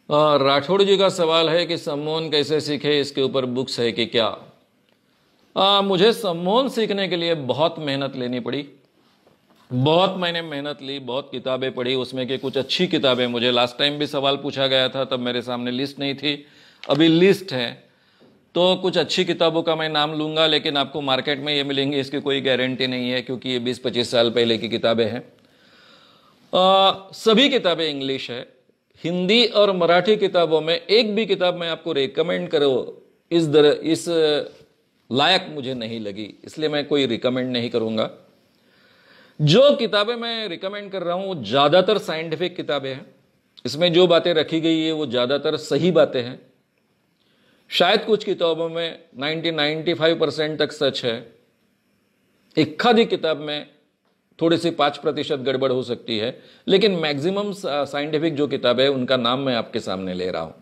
राठौड़ जी का सवाल है कि सम्मोहन कैसे सीखे, इसके ऊपर बुक्स है कि क्या। मुझे सम्मोहन सीखने के लिए बहुत मेहनत लेनी पड़ी। बहुत मैंने मेहनत ली, बहुत किताबें पढ़ी, उसमें के कुछ अच्छी किताबें, मुझे लास्ट टाइम भी सवाल पूछा गया था तब मेरे सामने लिस्ट नहीं थी, अभी लिस्ट है। तो कुछ अच्छी किताबों का मैं नाम लूँगा, लेकिन आपको मार्केट में ये मिलेंगी इसकी कोई गारंटी नहीं है, क्योंकि ये 20-25 साल पहले की किताबें हैं। सभी किताबें इंग्लिश है। हिंदी और मराठी किताबों में एक भी किताब मैं आपको रेकमेंड करो इस लायक मुझे नहीं लगी, इसलिए मैं कोई रिकमेंड नहीं करूंगा। जो किताबें मैं रिकमेंड कर रहा हूं वो ज़्यादातर साइंटिफिक किताबें हैं। इसमें जो बातें रखी गई है वो ज़्यादातर सही बातें हैं। शायद कुछ किताबों में 90-95% तक सच है। एक आधी किताब में थोड़ी सी 5% गड़बड़ हो सकती है, लेकिन मैक्सिमम साइंटिफिक जो किताब है उनका नाम मैं आपके सामने ले रहा हूं।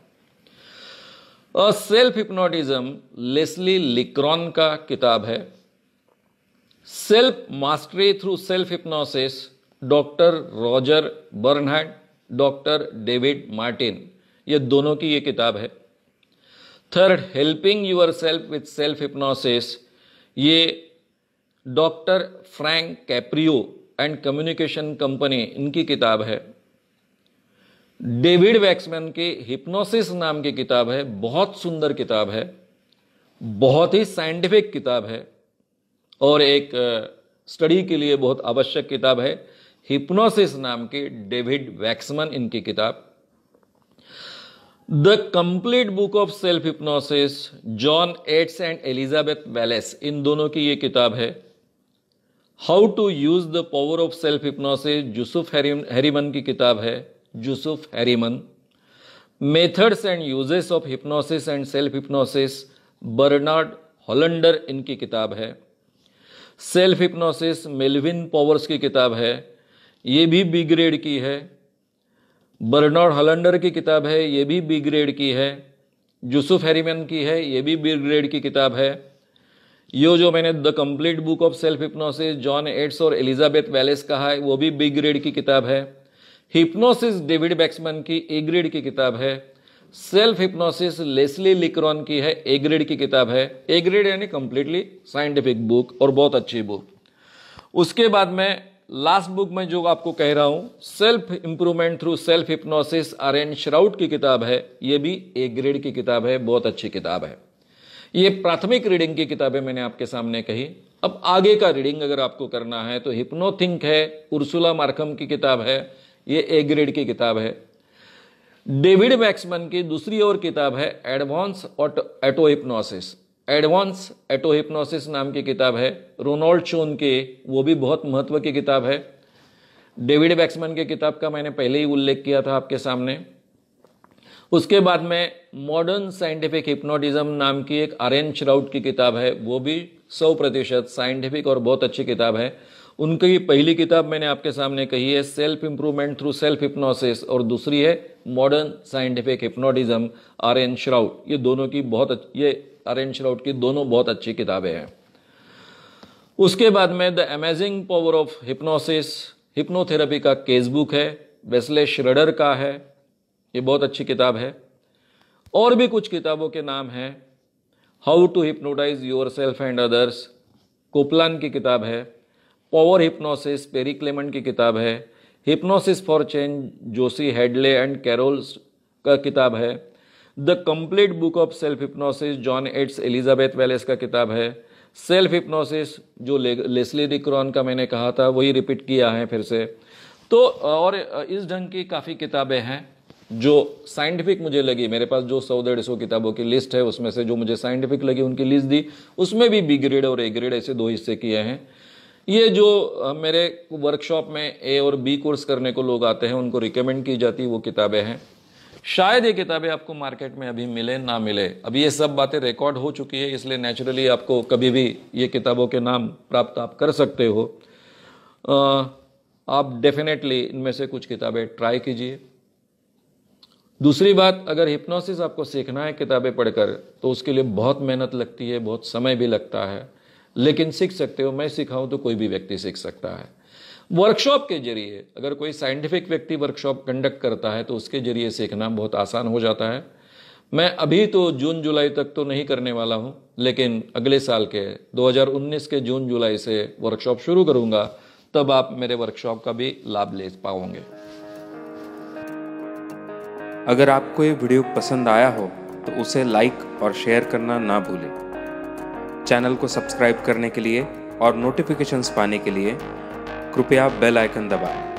सेल्फ हिप्नोटिज्म लेस्ली लिक्रॉन का किताब है। Self mastery through self hypnosis doctor Roger Bernhard, doctor David Martin, ये दोनों की ये किताब है। Third, helping your self with self hypnosis, ये doctor Frank Caprio and communication company, इनकी किताब है। डेविड वैक्समैन की हिप्नोसिस नाम की किताब है, बहुत सुंदर किताब है, बहुत ही साइंटिफिक किताब है और एक स्टडी के लिए बहुत आवश्यक किताब है। हिप्नोसिस नाम की डेविड वैक्समैन इनकी किताब। The complete book of self hypnosis, John Yates and Elizabeth Welles, इन दोनों की ये किताब है। How to use the power of self hypnosis, Yusuf Harriman की किताब है, Yusuf Harriman. Methods and uses of hypnosis and self hypnosis, Bernard Hollander इनकी किताब है। सेल्फ हिप्नोसिस मेल्विन पॉवर्स की किताब है, ये भी बी ग्रेड की है। बर्नार्ड हॉलंडर की किताब है, ये भी बी ग्रेड की है। यूसुफ हैरीमन की है, ये भी बी ग्रेड की किताब है। ये जो मैंने the complete book of self hypnosis John Yates और एलिजाबेथ वेलेस कहा है, वो भी बी ग्रेड की किताब है। हिप्नोसिस डेविड वैक्समैन की ए ग्रेड की किताब है। सेल्फ हिप्नोसिस लेस्ली लिक्रॉन की है, ए ग्रेड की किताब है। ए ग्रेड यानी कंप्लीटली साइंटिफिक बुक और बहुत अच्छी बुक। उसके बाद में लास्ट बुक में जो आपको कह रहा हूं, self improvement through self hypnosis, R N. Shrout की किताब है, ये भी ए ग्रेड की किताब है, बहुत अच्छी किताब है। ये प्राथमिक रीडिंग की किताबें मैंने आपके सामने कही। अब आगे का रीडिंग अगर आपको करना है तो हिप्नोथिंक है, उर्सुला मार्कम की किताब है, ये ए ग्रेड की किताब है। डेविड वैक्समैन की दूसरी और किताब है advance auto hypnosis, advance auto hypnosis नाम की किताब है, रोनाल्ड चोन के, वो भी बहुत महत्व की किताब है। डेविड वैक्समैन की किताब का मैंने पहले ही उल्लेख किया था आपके सामने। उसके बाद में मॉडर्न साइंटिफिक हिप्नोटिज्म नाम की एक आर.एन. श्राउट की किताब है, वो भी 100% साइंटिफिक और बहुत अच्छी किताब है। उनकी पहली किताब मैंने आपके सामने कही है self improvement through self hypnosis, और दूसरी है मॉडर्न साइंटिफिक हिप्नोटिज्म, आर.एन. श्राउट। ये दोनों की ये आर.एन. श्राउट की दोनों बहुत अच्छी किताबें हैं। उसके बाद में the amazing power of hypnosis, hypnotherapy का केस बुक है, वेस्ले श्रेडर का है, ये बहुत अच्छी किताब है। और भी कुछ किताबों के नाम हैं, how to hypnotize your self and others, Coplan की किताब है। पावर हिप्नोसिस, पेरी क्लेमेंट की किताब है। Hypnosis for change, Josie Hadley and Carols का किताब है। The complete book of self hypnosis, John Etts Elizabeth Wallace का किताब है। सेल्फ हिप्नोसिस जो लेस्ली लिक्रॉन का मैंने कहा था वही रिपीट किया है फिर से। तो और इस ढंग की काफ़ी किताबें हैं जो साइंटिफिक मुझे लगी। मेरे पास जो 100-150 किताबों की लिस्ट है उसमें से जो मुझे साइंटिफिक लगी उनकी लिस्ट दी, उसमें भी बी ग्रेड और ए ग्रेड ऐसे 2 हिस्से किए हैं। ये जो मेरे वर्कशॉप में ए और बी कोर्स करने को लोग आते हैं उनको रिकमेंड की जाती वो किताबें हैं। शायद ये किताबें आपको मार्केट में अभी मिले ना मिले, अभी ये सब बातें रिकॉर्ड हो चुकी है, इसलिए नेचुरली आपको कभी भी ये किताबों के नाम प्राप्त आप कर सकते हो। आप डेफिनेटली इनमें से कुछ किताबें ट्राई कीजिए। दूसरी बात, अगर हिप्नोसिस आपको सीखना है किताबें पढ़कर तो उसके लिए बहुत मेहनत लगती है, बहुत समय भी लगता है, लेकिन सीख सकते हो। मैं सिखाऊं तो कोई भी व्यक्ति सीख सकता है। वर्कशॉप के जरिए अगर कोई साइंटिफिक व्यक्ति वर्कशॉप कंडक्ट करता है तो उसके जरिए सीखना बहुत आसान हो जाता है। मैं अभी तो जून जुलाई तक तो नहीं करने वाला हूं, लेकिन अगले साल के 2019 के जून जुलाई से वर्कशॉप शुरू करूंगा, तब आप मेरे वर्कशॉप का भी लाभ ले पाओगे। अगर आपको ये वीडियो पसंद आया हो तो उसे लाइक और शेयर करना ना भूलें। चैनल को सब्सक्राइब करने के लिए और नोटिफिकेशंस पाने के लिए कृपया बेल आइकन दबाएं।